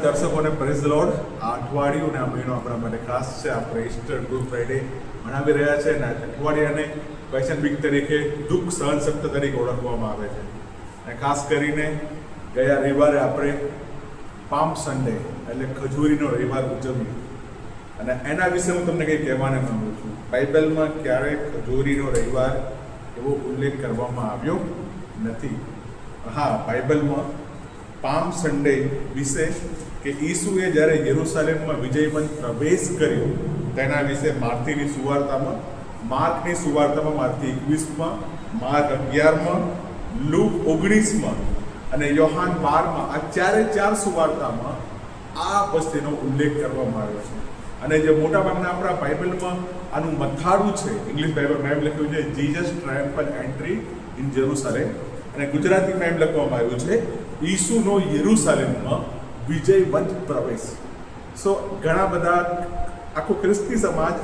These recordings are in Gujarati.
દર્શકોને પ્રેઝ લોર્ડ. આ અઠવાડિયું ને આ મહિનો આપણા માટે ખાસ છે. આપણે ઈસ્ટર ગુડ ફ્રાઈડે મનાવી રહ્યા છે અને અઠવાડિયાને પેશન વીક તરીકે દુઃખ સહન સપ્તાહ તરીકે ઓળખવામાં આવે છે. અને ખાસ કરીને ગયા રવિવારે આપણે પામ સન્ડે એટલે ખજૂરીનો રવિવાર ઉજવ્યો અને એના વિશે હું તમને કંઈ કહેવાને માંગુ છું. બાઇબલમાં ક્યારેય ખજૂરીનો રવિવાર એવો ઉલ્લેખ કરવામાં આવ્યો નથી. હા, બાઇબલમાં પામ સન્ડે વિશે કે ઈસુએ જ્યારે યરૂશાલેમમાં વિજયવંત પ્રવેશ કર્યો તેના વિશે માર્કની સુવાર્તામાં, માર્કની સુવાર્તામાં માર્ક 21માં, માર્ક 11માં, લૂક 19માં અને યોહાન 12માં, આ ચાર સુવાર્તામાં આ વસ્તુનો ઉલ્લેખ કરવામાં આવ્યો છે. અને જે મોટાભાગના આપણા બાઇબલમાં આનું મથાળું છે, ઇંગ્લિશ બાઇબલમાં એમ લખ્યું છે જીસસ ટ્રાયમ્ફલ એન્ટ્રી ઇન જેરુસલેમ, અને ગુજરાતીમાં એમ લખવામાં આવ્યું છે ઈસુનો યરૂશાલેમમાં વિજયવંત પ્રવેશ. સો ઘણા બધા આખો ખ્રિસ્તી સમાજ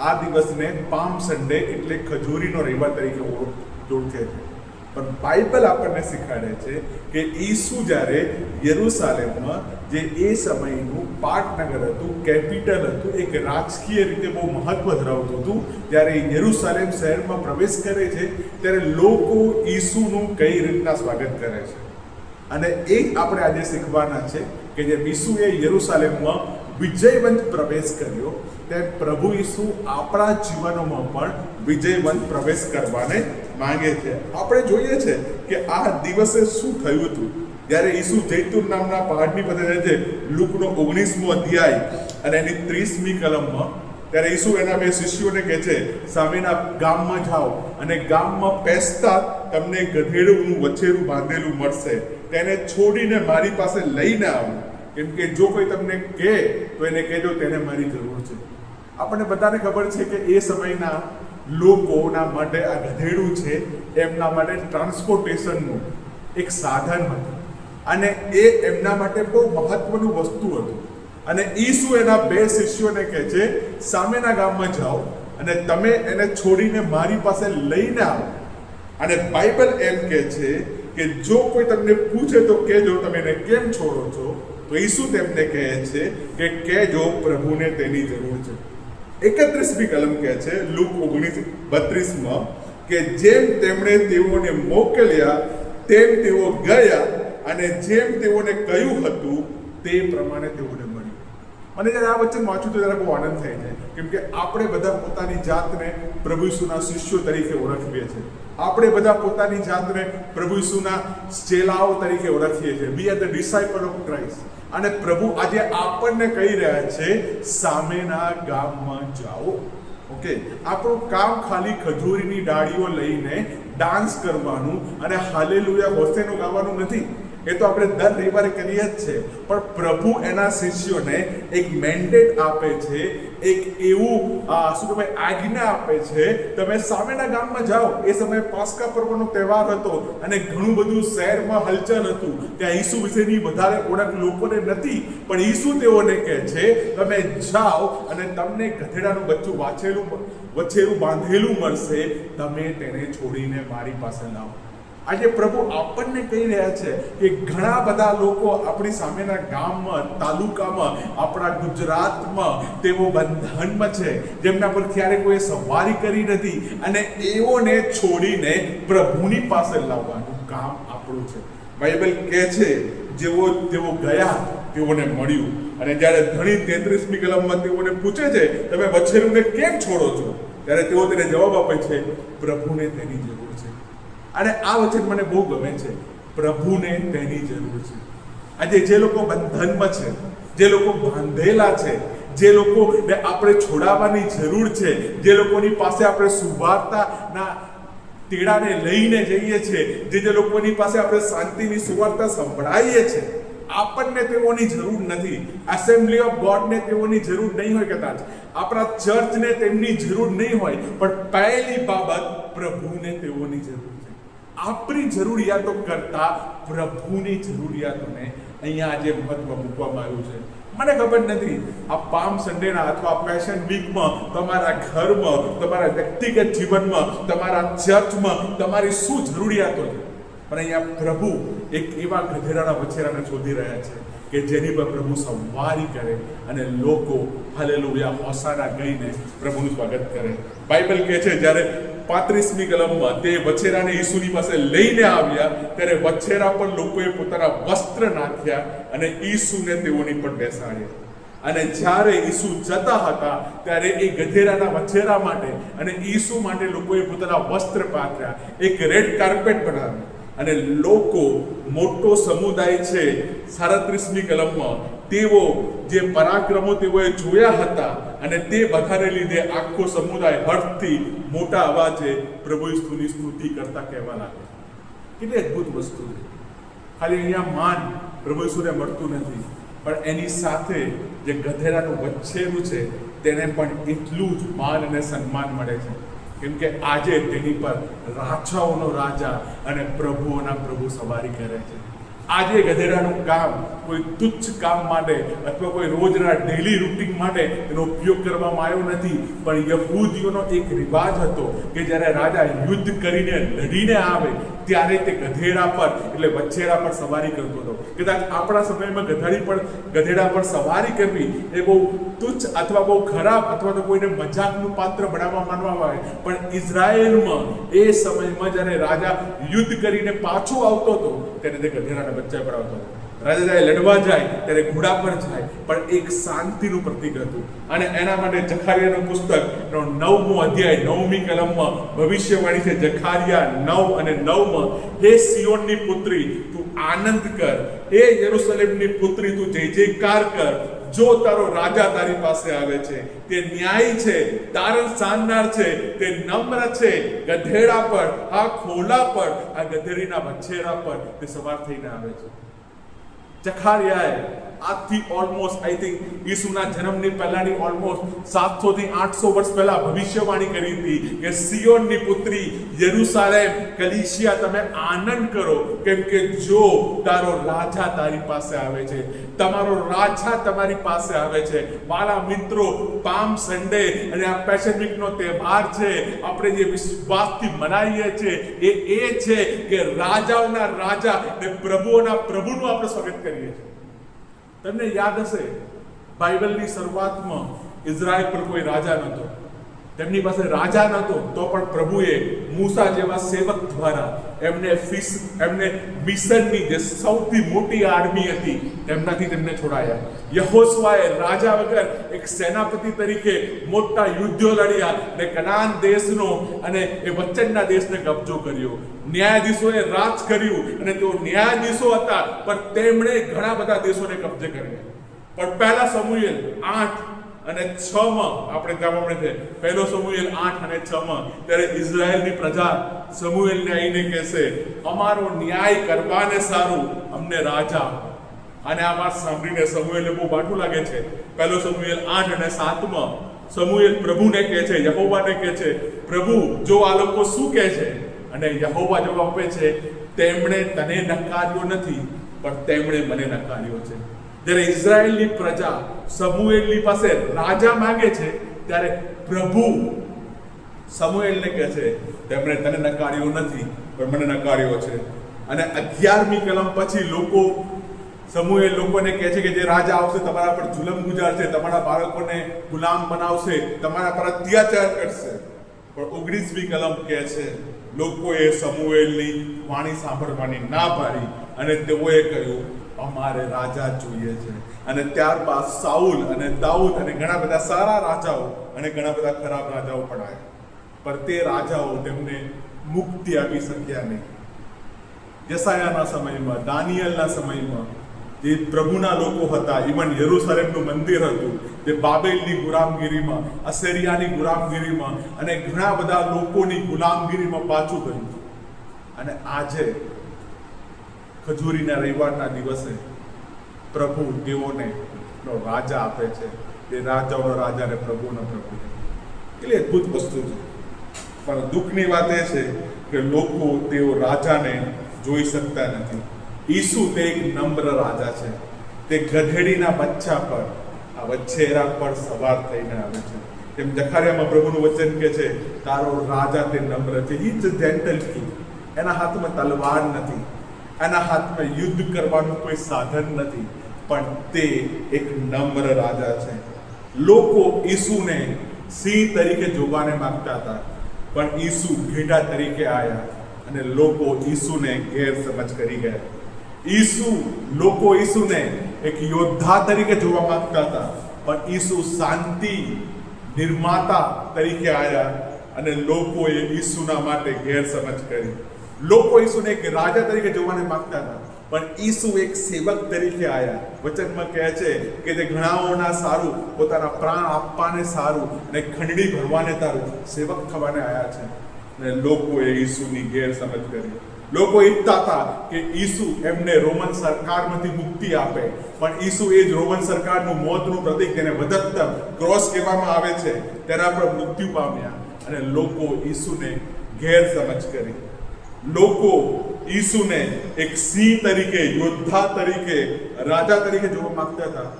આ દિવસને પામ સન્ડે એટલે ખજૂરીનો રવિવાર તરીકે ઓળખે છે. પણ બાઇબલ આપણને શીખવાડે છે કે ઈસુ જ્યારે યરૂશાલેમમાં, જે એ સમયનું પાટનગર હતું, કેપિટલ હતું, એક રાજકીય રીતે બહુ મહત્વ ધરાવતું હતું, ત્યારે યરૂશાલેમ શહેરમાં પ્રવેશ કરે છે ત્યારે લોકો ઈસુનું કઈ રીતના સ્વાગત કરે છે. અને એ આપણે આજે શીખવાના છે કે જે ઈસુએ યરૂશાલેમમાં વિજયવંત પ્રવેશ કર્યો તેમ પ્રભુ ઈસુ આપણા જીવનોમાં પણ વિજયવંત પ્રવેશ કરવાને માંગે છે. આપણે જોઈએ છે કે આ દિવસે શું થયું હતું જ્યારે ઈસુ જૈતુન નામના પહાડની પર રહે છે. લૂકનો 19મો અધ્યાય અને એની 30મી કલમમાં ત્યારે ઈસુ એના બે શિષ્યોને કહે છે, સામેના ગામમાં જાઓ અને ગામમાં પેસતા તમને ગધેડુંનું વછેરું બાંધેલું મળશે, તેને છોડીને મારી પાસે લઈને આવો, કેમ કે જો કોઈ તમને કહે તો એને કહેજો તેને મારી જરૂર છે. આપણને બધાને ખબર છે કે એ સમયના લોકોના માટે આ ગધેડું છે એમના માટે ટ્રાન્સપોર્ટેશનનું એક સાધન હતું અને એ એમના માટે બહુ મહત્વનું વસ્તુ હતું. અને ઈસુ એના બે શિષ્યોને કહે છે, સામેના ગામમાં જાઓ અને તમે એને છોડીને મારી પાસે લઈને આવો. અને બાઇબલ એમ કહે છે કે જો કોઈ તમને પૂછે તો કહેજો તમે એને કેમ છોડો છો. તો ઈસુ તેમને કહે છે કે કહેજો પ્રભુને તેની જરૂર છે. 31મી કલમ કહે છે લૂક 19:32માં કે જેમ તેમણે તેઓને મોકલ્યા તેમ તેઓ ગયા અને જેમ તેઓને કહ્યું હતું તે પ્રમાણે તેઓને મળ્યું. મને જ્યારે આ વચન વાંચું તો ત્યારે બહુ આનંદ થાય છે, કેમ કે આપણે બધા પોતાની જાતને પ્રભુ ઈસુના શિષ્યો તરીકે ઓળખીએ છીએ. આપણે બધા પોતાની જાતને પ્રભુ ઈસુના ચેલાઓ તરીકે ઓળખીએ છીએ. We are the disciple of Christ. અને પ્રભુ આજે આપણને કહી રહ્યા છે સામેના ગામમાં જાઓ. ઓકે, આપણું કામ ખાલી ખજૂરીની ડાળીઓ લઈને ડાન્સ કરવાનું અને હાલેલુયા હોસેનું ગાવાનું નથી. એ તો આપણે દર રવિવારે કરીએ જ છે. પણ પ્રભુ એના શિષ્યોને એક મેન્ડેટ આપે છે, એક એવું આજ્ઞા આપે છે, તમે સામેના ગામમાં જાઓ. એ સમયે પાસ્કા પર્વનો તહેવાર હતો અને ઘણું બધું શહેરમાં હલચલ હતું. ત્યાં ઈસુ વિશેની વધારે ઓળખ લોકોને નથી, પણ ઈસુ તેઓને કહે છે તમે જાઓ અને તમને ગધેડાનું બચ્ચું વછેરું બાંધેલું મળશે, તમે તેને છોડીને મારી પાસે લાવો. આજે પ્રભુ આપણને કહી રહ્યા છે કે ઘણા બધા લોકો આપણી સામેના ગામમાં, તાલુકામાં, આપણા ગુજરાતમાં તેઓ બંધનમાં છે, જેમના પર ક્યારે કોઈ સવારી કરી નથી, અને એઓને છોડીને પ્રભુની પાસે લાવવાનું કામ આપણું છે. બાઇબલ કહે છે તેઓ ગયા તેઓને મળ્યું. અને જ્યારે ધણી 33મી કલમમાં તેઓને પૂછે છે તમે વછેરુને કેમ છોડો છો, ત્યારે તેઓ તેને જવાબ આપે છે પ્રભુને તેની જરૂર છે. અને આ વચન મને બહુ ગમે છે, પ્રભુને તેની જરૂર છે. આજે જે લોકો બંધનમાં છે, જે લોકો બાંધેલા છે, જે લોકોને આપણે છોડાવવાની જરૂર છે, જે લોકોની પાસે આપણે સુવાર્તાના તેડાને લઈને જઈએ છીએ, જે લોકોની પાસે આપણે શાંતિની સુવાર્તા સંભળાવીએ છીએ, આપણને તેઓની જરૂર નથી. એસેમ્બલી ઓફ ગોડને તેઓની જરૂર નહીં હોય, કદાચ આપણા ચર્ચને તેમની જરૂર નહીં હોય, પણ પહેલી બાબત પ્રભુને તેઓની જરૂર છે. આપણી જરૂરિયાતો કરતા પ્રભુની જરૂરિયાતોને અહીંયા આજે મહત્વ મૂકવામાં આવ્યું છે. મને ખબર નથી આ પામ સન્ડેના અથવા પેશન વીકમાં તમારા ઘરમાં, તમારા વ્યક્તિગત જીવનમાં, તમારા ચર્ચમાં તમારી શું જરૂરિયાતો છે, પણ અહીંયા પ્રભુ એક એવા ગધેડાના વછેરાને શોધી રહ્યા છે કે જેની પર પ્રભુ સવારી કરે અને લોકો હાલેલુયા હોસાના ગઈને પ્રભુનું સ્વાગત કરે. બાઇબલ કહે છે જ્યારે 35મી કલમમાં તે વછેરાને ઈસુની પાસે લઈને આવ્યા ત્યારે વછેરા પર લોકોએ પોતાના વસ્ત્ર નાખ્યા અને ઈસુને તેઓની પર બેસાડ્યા. અને જ્યારે ઈસુ જતા હતા ત્યારે એ ગધેડાના વછેરા માટે અને ઈસુ માટે લોકોએ પોતાના વસ્ત્ર પાથર્યા, એક રેડ કાર્પેટ બનાવ્યું અને લોકો મોટો સમુદાય છે 37મી કલમમાં તેઓ જે પરાક્રમો તેઓએ જોયા હતા અને તે બધાને લીધે આખો સમુદાય હર્ષથી મોટા અવાજે પ્રભુ ઈસુની સ્તુતિ કરતા કહેવા લાગે. કેટલી અદ્ભુત વસ્તુ છે. ખાલી અહીંયા માન પ્રભુ ઈસુને મળતું નથી, પણ એની સાથે જે ગધેડાનું વચ્ચેનું છે તેને પણ એટલું જ માન અને સન્માન મળે છે. કેમ કે આજે તેની પર રાજાઓનો રાજા અને પ્રભુઓના પ્રભુ સવારી કરે છે. આજે ગધેડાનું કામ કોઈ તુચ્છ કામ માટે અથવા કોઈ રોજના ડેલી રૂટીન માટે એનો ઉપયોગ કરવામાં આવ્યો નથી, પણ યહૂદીઓનો એક રિવાજ હતો કે જ્યારે રાજા યુદ્ધ કરીને લડીને આવે ત્યારે તે ગધેડા પર એટલે વછેરા પર સવારી કરતો હતો. કદાચ આપણા સમયમાં ગધેડા પર સવારી કરવી એ બહુ તુચ્છ અથવા બહુ ખરાબ અથવા તો કોઈને મજાકનું પાત્ર બનાવવા માનવામાં આવે, પણ ઇઝરાયેલમાં એ સમયમાં જ્યારે રાજા યુદ્ધ કરીને પાછો આવતો હતો ત્યારે તે ગધેડાના બચ્ચા પર આવતો હતો. રાજા જ્યારે લડવા જાય ત્યારે ઘોડા પર જાય, પણ એક શાંતિનું પ્રતીક હતું. અને એના માટે જખારિયાનું પુસ્તકનો 9મો અધ્યાય 9મી કલમમાં ભવિષ્યવાણી છે. જખારિયા 9 અને 9માં, હે સિયોનની પુત્રી તું આનંદ કર, હે યરૂશલેમની પુત્રી તું જય જયકાર કર, જો તારો રાજા તારી પાસે આવે છે, તે ન્યાયી છે, તારણ સાંધનાર છે, તે નમ્ર છે, ગધેડા પર, આ ખોલા પર, આ ગધેડીના વછેરા પર તે સવાર થઈને આવે છે. જખારિયાએ આજથી ઓલમોસ્ટ આઈ થિંક ઈસુના જન્મની પહેલાની ઓલમોસ્ટ 700 થી 800 વર્ષ પહેલા ભવિષ્યવાણી કરી હતી કે સિયોનની પુત્રી યરૂશાલેમ કલીસિયા તમે આનંદ કરો, કેમ કે જો તારો રાજા તારી પાસે આવે છે, તમારો રાજા તમારી પાસે આવે છે. મારા મિત્રો, પામ સન્ડે અને આ પેશન વીકનો તહેવાર છે, આપણે જે વિશ્વાસથી મનાવીએ છીએ એ છે કે રાજાઓના રાજા અને પ્રભુઓના પ્રભુનું આપણે સ્વાગત કરીએ છીએ. તમને યાદ હશે બાઇબલની શરૂઆતમાં ઇઝરાયલ પર કોઈ રાજા નહોતો, તેમની પાસે રાજા નહોતો, તો પણ પ્રભુએ મૂસા જેવા સેવક દ્વારા એમને મિસરની જે સૌથી મોટી આર્મી હતી તેમનાથી તેમને છોડાયા. યહોશુઆએ રાજા વગર એક સેનાપતિ તરીકે મોટા યુદ્ધો લડ્યા અને કનાન દેશનો અને એ વચનના દેશને કબજો કર્યો. ન્યાયાધીશોએ રાજ કર્યું અને તેઓ ન્યાયાધીશો હતા, પણ તેમણે ઘણા બધા દેશોને કબજે કર્યા. પણ પહેલા સમુએલ 8 અને 6માં આપણે ત્યાં છે, પહેલો સમુએલ 8 અને 6માં ત્યારે ઇઝરાયલની પ્રજા સમુએલને આવીને કહેશે, અમારો ન્યાય કરવાને સારું અમને રાજા. અને આ વાત સાંભળીને સમુએલને બહુ બાઠું લાગે છે. પહેલો સમુએલ 8 અને 7માં સમુએલ પ્રભુને કહે છે, યહોવાને કહે છે, પ્રભુ જો આ લોકો શું કહે છે? અને યહોવા જવાબ આપે છે, તેમણે તને નકાર્યો નથી, પણ તેમણે મને નકાર્યો છે. જ્યારે ઇઝરાયેલની પ્રજા સમુએલની પાસે રાજા માંગે છે ત્યારે પ્રભુ સમુએલને કહે છે, તેમણે તને નકાર્યો નથી, પણ મને નકાર્યો છે. અને 11મી કલમ પછી સમુએલ લોકોને કહે છે કે જે રાજા આવશે તમારા પર જુલમ ગુજારશે, તમારા બાળકોને ગુલામ બનાવશે, તમારા પર અત્યાચાર કરશે. પણ 19મી કલમ કહે છે લોકોએ સમુએલની વાણી સાંભળવાની ના પાડી અને તેઓએ કહ્યું, અમારે રાજા જોઈએ છે. અને ત્યારબાદ સાઉલ અને દાઉદ અને ઘણા બધા સારા રાજાઓ અને ઘણા બધા ખરાબ રાજાઓ પણ આવ્યા, પણ તે રાજાઓ તેમને મુક્તિ આપી શક્યા નહીં. યસાયાના સમયમાં, દાનિયેલના સમયમાં જે પ્રભુના લોકો હતા, ઇવન યરૂશલેમનું મંદિર હતું, તે બાબેલની ગુલામગીરીમાં, અસેરિયાની ગુલામગીરીમાં અને ઘણા બધા લોકોની ગુલામગીરીમાં પાછું ગયું. અને આજે ખજૂરીના રવિવારના દિવસે પ્રભુ તેઓને રાજા આપે છે. તે રાજાઓનો રાજા અને પ્રભુનો પ્રભુ. એટલે અદ્ભુત વસ્તુ છે. પણ દુઃખની વાત એ છે કે લોકો તેઓ રાજાને જોઈ શકતા નથી. ઈસુ તે એક નમ્ર રાજા છે. તે ગધેડીના બચ્ચા પર, આ વછેરા પર સવાર થઈને આવે છે. તેમ જખારિયામાં પ્રભુનું વચન કહે છે, તારો રાજા તે નમ્ર છે. He is gentle king. એના હાથમાં તલવાર નથી, એના હાથમાં યુદ્ધ કરવાનું કોઈ સાધન નથી. પણ તે એક નમ્ર રાજા છે. લોકો ઈસુને સિંહ તરીકે જોવાને માંગતા હતા, પણ ઈસુ ઘેટા તરીકે આવ્યા અને લોકો ઈસુને ગેરસમજ કરી ગયા. લોકો ઈસુને એક યોદ્ધા તરીકે જોવા માંગતા હતા, પણ ઈસુ શાંતિ નિર્માતા તરીકે આવ્યા અને લોકોએ ઈસુના માટે ગેરસમજ કરી. લોકો ઈસુને એક રાજા તરીકે જોવાને માંગતા હતા, પણ ઈસુ એક સેવક તરીકે આવ્યા. વચનમાં કહે છે કે તે ઘણાઓના સારું પોતાના પ્રાણ આપવાને સારું અને ખંડણી ભરવાને તારું સેવક થવાને આવ્યા છે. અને લોકોએ ઈસુની ગેરસમજ કરી. લોકો ઈચ્છતા હતા કે ઈસુ એમને રોમન સરકારમાંથી મુક્તિ આપે, પણ ઈસુ એ જ રોમન સરકારનું મોતનું પ્રતીક, તેને વધત્તમ ક્રોસ કહેવામાં આવે છે, તેના પર મૃત્યુ પામ્યા અને લોકો ઈસુને ગેરસમજ કરી. લોકો ઈસુને એક સિંહ તરીકે, યોદ્ધા તરીકે, રાજા તરીકે જોવા માંગતા હતા,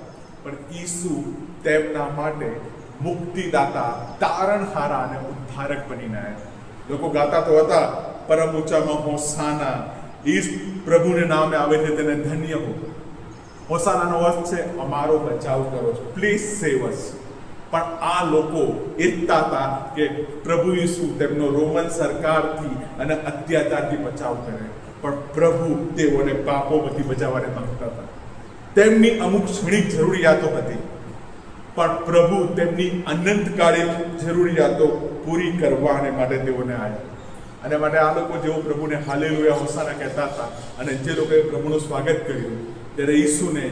પણ ઈસુ તેમના માટે મુક્તિદાતા, તારણહારા અને ઉદ્ધારક બનીને આવ્યા. લોકો ગાતા તો હતા, પરમ ઊંચામાં હોસાના, ઈસ પ્રભુને નામે આવે છે તેને ધન્ય હો. હોસાનાનો અર્થ છે અમારો બચાવ કરો છો, પ્લીઝ સેવ અસ. પણ આ લોકો ઈચ્છતા હતા કે પ્રભુ ઈસુ તેમનો રોમન સરકારથી અને અત્યાચારથી બચાવ કરે, પણ પ્રભુ તેઓને પાપોમાંથી બચાવવાને માંગતા હતા. તેમની અમુક ક્ષણિક જરૂરિયાતો હતી, પણ પ્રભુ તેમની અનંતકાળિક જરૂરિયાતો પૂરી કરવાને માટે તેઓને આવ્યા. અને માટે આ લોકો જેઓ પ્રભુને હાલેલુયા હોસાના કહેતા હતા અને જે લોકોએ પ્રભુનું સ્વાગત કર્યું, ત્યારે ઈસુને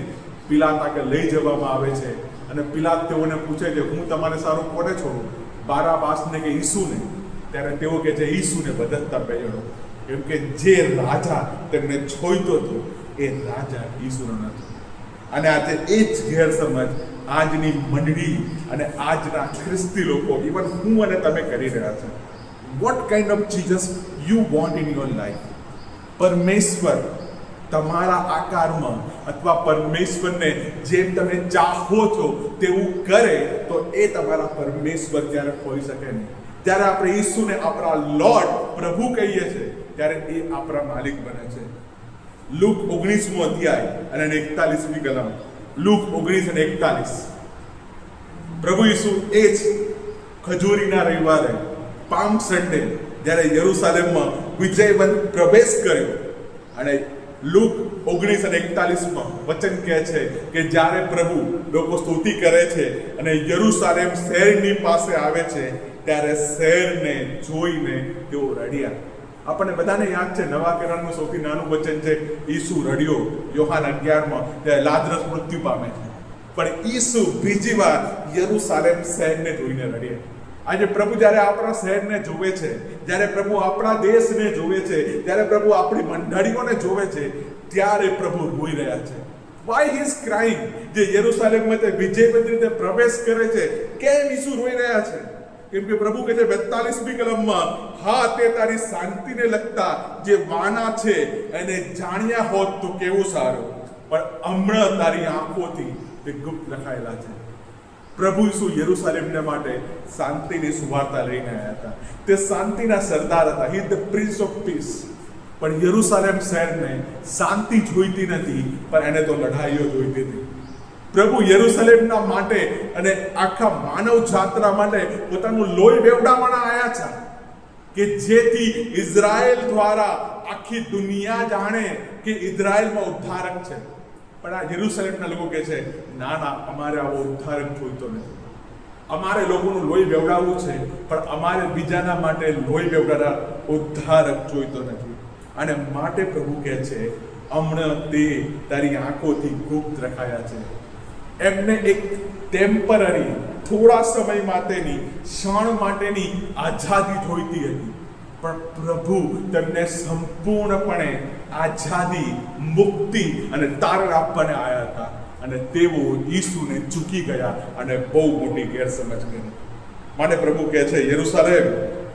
પિલાત આગળ લઈ જવામાં આવે છે અને પિલાત તેઓને પૂછે છે, હું તમારે સારું કોને છોડું, બારાબાસને કે ઈસુને? ત્યારે તેઓ કહે છે ઈસુને બધતા પહેરો, કેમ કે જે રાજા તેમને છોડતો હતો એ રાજા ઈસુનો નથી. અને આજે એ જ ગેરસમજ આજની મંડળી અને આજના ખ્રિસ્તી લોકો, ઇવન હું અને તમે કરી રહ્યા છે. What kind of Jesus you want in your life? પરમેશ્વર તમારા આકારમાં અથવા પરમેશ્વરને જેમ તમે ચાહો છો તેવું કરે તો એ તમારા પરમેશ્વર ત્યારે હોઈ શકે નહીં. ત્યારે આપણે ઈસુને આપણા લોર્ડ, પ્રભુ કહીએ છીએ, ત્યારે એ આપણા માલિક બને છે. લુક 19મો અધ્યાય અને 41મી કલમ. લુક 19 અને 41. પ્રભુ ઈસુ એ જ ખજૂરીના રવિવારે, પામ સન્ડે, જ્યારે યરુસાલેમમાં વિજયવંત પ્રવેશ કર્યો. અને લુક 19 અને 41માં વચન કહે છે કે જ્યારે પ્રભુ લોકો સ્તુતિ કરે છે અને યરુસાલેમ શહેરની પાસે આવે છે, ત્યારે શહેરને જોઈને તેઓ રડ્યા. આપણને બધાને યાદ છે, નવા કરારનું સૌથી નાનું વચન છે, ઈસુ રડ્યો. યોહાન 11માં ત્યારે લાજરસ મૃત્યુ પામે છે, પણ ઈસુ બીજી વાર યરુસાલેમ શહેરને જોઈને રડ્યા. આજે પ્રભુ જ્યારે આપણા શહેરને જોવે છે, જ્યારે પ્રભુ આપણા દેશને જોવે છે, જ્યારે પ્રભુ આપણી મંડળીઓને જોવે છે, ત્યારે પ્રભુ રોઈ રહ્યા છે. Y he is crying? જે યરુસાલેમમાં તે વિજયવંત રીતે પ્રવેશ કરે છે, કેમ ઈસુ રોઈ રહ્યા છે? કેમ કે પ્રભુ કહે છે 42મી કલમમાં, હા, તે તારી શાંતિને લગતા જે વાના છે એને જાણ્યા હોત તો કેવું સારું, પણ હમણાં તારી આંખોથી તે ગુપ્ત લખાયેલા છે. પ્રભુ ઈસુ યરુસાલેમને માટે શાંતિની સુવાર્તા લઈને આવ્યા હતા. તે શાંતિના સરદાર હતા. હી ધ પ્રિન્સ ઓફ પીસ. પણ યરુસાલેમ શહેરને શાંતિ જોઈતી નથી, પણ એને તો લડાઈઓ જોઈતી હતી. પ્રભુ યરુસાલેમના માટે અને આખા માનવ જાત્રા માટે પોતાનું લોહી વેવડાવવાના આવ્યા છે, કે જેથી ઇઝરાયલ દ્વારા આખી દુનિયા જાણે કે ઇઝરાયલમાં ઉદ્ધારક છે. પણ આ યરુસલેમના લોકો કહે છે, ના ના, અમારે આવો ઉદ્ધારક જોઈતો નથી. અમારે લોકોનું લોહી વેવડાવવું છે, પણ અમારે બીજાના માટે લોહી વેવડાવનાર ઉદ્ધારક જોઈતો નથી. અને માટે પ્રભુ કહે છે, હમણાં તે તારી આંખોથી ગુપ્ત રખાયા છે. એમને એક ટેમ્પરરી, થોડા સમય માટેની, ક્ષણ માટેની આઝાદી જોઈતી હતી, પણ પ્રભુ તેમને સંપૂર્ણપણે આઝાદી, મુક્તિ અને તારણ આપવાને આવ્યા હતા. અને તેઓ ઈસુને ચૂકી ગયા અને બહુ મોટી ગેરસમજ કરી. માટે પ્રભુ કહે છે, યરુસાલેમ,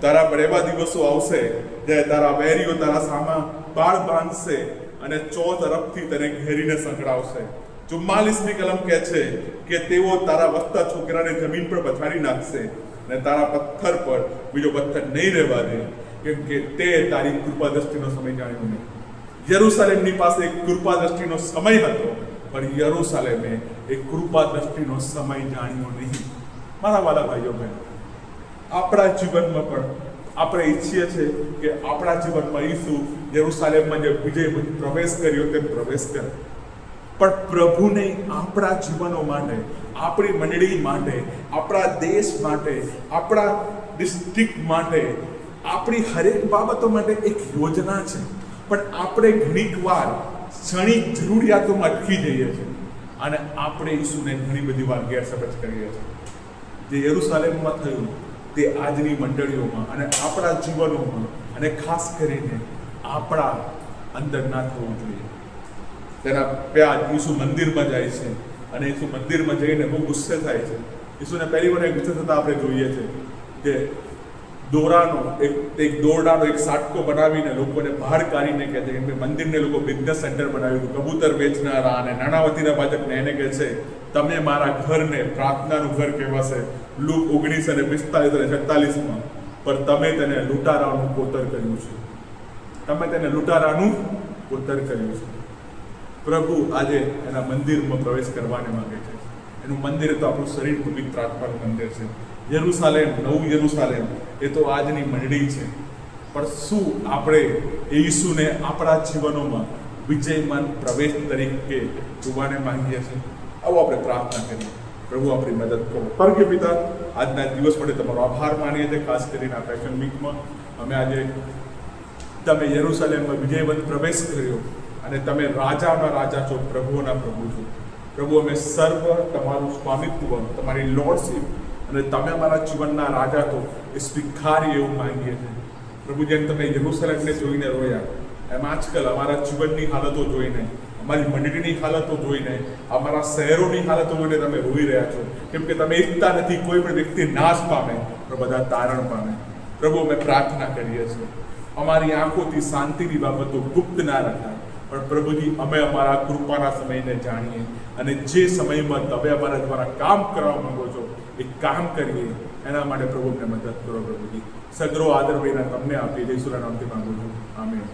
તારા પર એવા દિવસો આવશે જ્યારે તારા વેરીઓ તારા સામા બાળ બાંધશે અને ચો તરફથી તને ઘેરીને સંકળાવશે. 44મી કલમ કહે છે કે તેઓ તારા વસતા છોકરાને જમીન પર પથારી નાખશે અને તારા પથ્થર પર બીજો પથ્થર નહીં રહેવા દે, કેમ કે તે તારી કૃપા દ્રષ્ટિનો સમય જાણ્યો નહીં. યરુસલેમની પાસે કૃપા દ્રષ્ટિનો સમય હતો, પણ યરૂશાલેમે એ કૃપા દ્રષ્ટિનો સમય જાણ્યો નહીં. મારા વાલા ભાઈઓ બહેનો, આપણા જીવનમાં પણ આપણે ઈચ્છીએ છીએ કે આપણા જીવનમાં ઈસુ યરૂશાલેમમાં જે વિજય પ્રવેશ કર્યો તે પ્રવેશ કરે, પણ પ્રભુને આપણા જીવનો માટે, આપણી મંડળી માટે, આપણા દેશ માટે, આપણા ડિસ્ટ્રિક્ટ માટે, આપણી હરેક બાબતો માટે એક યોજના છે. પણ આપણે ઘણીક વાર ક્ષણિક જરૂરિયાતોમાં અટકી જઈએ છીએ અને આપણે ઈસુને ઘણી બધી વાર ગેરસમજ કરીએ છીએ. જે યરૂશાલેમમાં થયું તે આજની મંડળીઓમાં અને આપણા જીવનોમાં અને ખાસ કરીને આપણા અંદર ના થવું જોઈએ. તેના પ્યાજ ઈસુ મંદિરમાં જાય છે અને ઈસુ મંદિરમાં જઈને બહુ ગુસ્સે થાય છે. ઈસુને પહેલી વાર ગુસ્સે થતા આપણે જોઈએ છે કે દોરાનો એક દોરડાનો એક સાટકો બનાવીને લોકોને બહાર કાઢીને કહે છે, કેમ કે મંદિરને લોકો બિઝનેસ સેન્ટર બનાવ્યું, કબૂતર વેચનારા અને નાણાવતીના ભાજપને એને કહે છે તમે મારા ઘરને પ્રાર્થનાનું ઘર કહેવાશે. લૂક 19:45 અને 46 પર તમે તેને લૂંટારાનું કોતર કર્યું છે. તમે તેને લૂંટારાનું કોતર કર્યું છે. પ્રભુ આજે એના મંદિરમાં પ્રવેશ કરવાને માંગે છે. એનું મંદિર તો આપણું શરીર પવિત્ર આત્માનું મંદિર છે. યરૂશાલેમ, નવું યરૂશાલેમ એ તો આજની મંડળી છે. પણ શું આપણે ઈસુને આપણા જીવનોમાં વિજયમાન પ્રવેશ તરીકે જોવાને માંગીએ છીએ? આવો આપણે પ્રાર્થના કરીએ. પ્રભુ આપણી મદદ કરો. સ્વર્ગીય પિતા, આજના દિવસ માટે તમારો આભાર માનીએ છીએ. ખાસ કરીને આ ફેશન વીકમાં અમે આજે તમે યરૂશાલેમમાં વિજયવંત પ્રવેશ કર્યો અને તમે રાજાના રાજા છો, પ્રભુઓના પ્રભુ છો. પ્રભુ, અમે સર્વ તમારું સ્વામિત્વ, તમારી લોર્ડશિપ અને તમે અમારા જીવનના રાજા તો એ સ્વીકારીએ એવું માંગીએ છીએ. પ્રભુ, જેમ તમે યરૂશાલેમને જોઈને રોયા, એમ આજકાલ અમારા જીવનની હાલતો જોઈને, અમારી મંડળીની હાલતો જોઈને, અમારા શહેરોની હાલતો જોઈને તમે રોઈ રહ્યા છો. કેમ કે તમે ઈચ્છતા નથી કોઈ પણ વ્યક્તિ નાશ પામે, પણ બધા તારણ પામે. પ્રભુ, અમે પ્રાર્થના કરીએ છીએ અમારી આંખોથી શાંતિની બાબતો ગુપ્ત ના રખાય, પણ પ્રભુજી અમે અમારા કૃપાના સમયને જાણીએ અને જે સમયમાં તમે અમારા દ્વારા કામ કરવા માંગો છો એ કામ કરીએ. એના માટે પ્રભુ અમને મદદ કરો. પ્રભુજી, સગરો આદર વિના તમને આપીએ. ઈસુના નામથી માંગુ છું. આમેન.